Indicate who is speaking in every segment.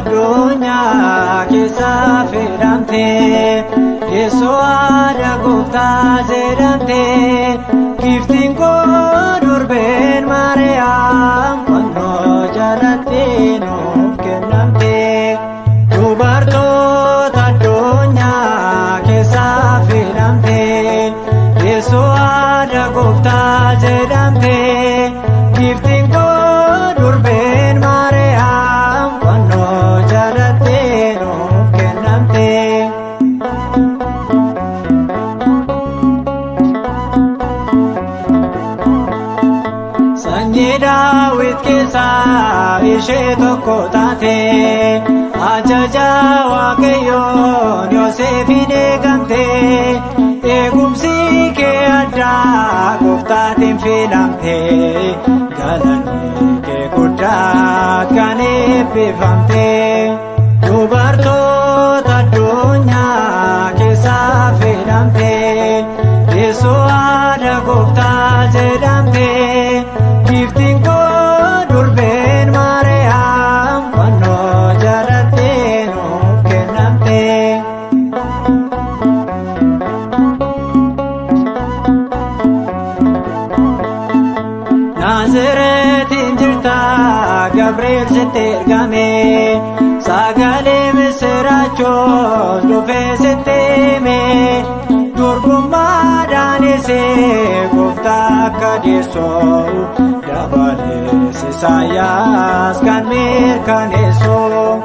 Speaker 1: addunyaa keessa filamtee Yeesoo haadha gooftaa jedhamtee giftiin koo durbeen Maariyaam fannoo jalatti nuuf kennamtee dubartoota addunyaa keessa filamtee Yeesoo haadha gooftaa jedhamtee giftiin koo durbeen Maariyaam fannoo jalatti nuuf kennamtee. Sanyii Daawit keessaa ishee tokko taatee ajaja Waaqayyoon Yoosefin eegamtee eegumsi kee addaa gooftaatiin filamtee galanni kee guddaa kan eebbifamtee dubartoota addunyaa keessaa filamtee Yeesoo haadha gooftaa jedhamtee giftiin koo durbeen Maariyaam fannoo jalatti nuuf kennamtee. Naazireetiin jirta Gabriel sitti ergame sagalee misiraachoos dhufee sitti hime durbummaadhaan isee gooftaa akka deessoo dabalees Isaayyaas kan mirkaneessoo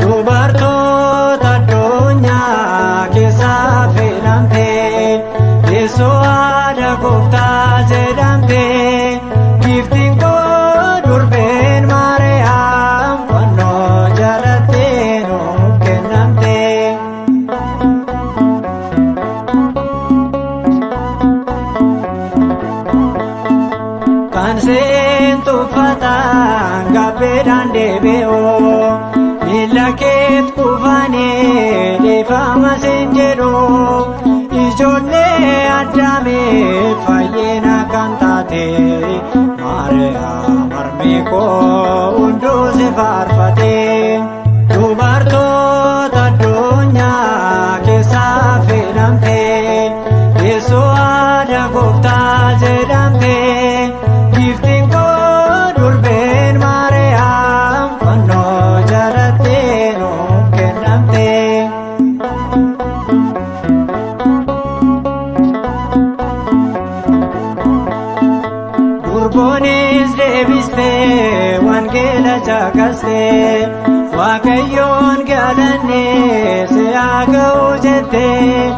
Speaker 1: dubartoota addunyaa keessaa filamtee Yeesoo haadha gooftaa jedhamtee giftiin koo durbeen Maariyaam fannoo jalatti nuuf kennamtee. Kan seentu uffataan gabbeedhaan deebi'oo miila keet kufanii dhiifama siin jedhu ijoollee Addaamiif fayyina kan taate Maariyaam harmi koo hunduu si faarfatee dubartoota addunyaa keessaa filamtee Yeesoo haadha gooftaa jedhamtee giftiin koo durbeen Maariyaam fannoo jalatti nuuf kennamtee. Durboonis deebistee wangeela caqastee Waaqayyoon galannee si haa ga'u jettee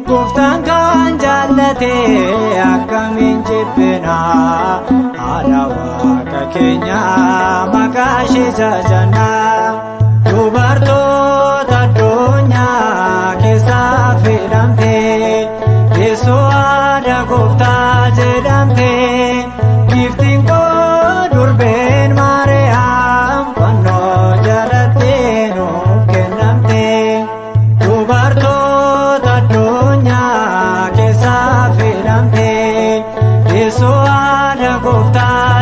Speaker 1: gooftaan kan jaallatee akkamiin jibbinaa haadha Waaqa keenyaa maqaa ishee jajannaa dubartoota addunyaa keessaa filamtee Yeesoo haadha gooftaa jedhamtee giftiin koo durbeen Maariyaam fannoo jalatti nuuf kennamtee dubartoota addunyaa keessaa filamtee Yeesoo haadha gooftaa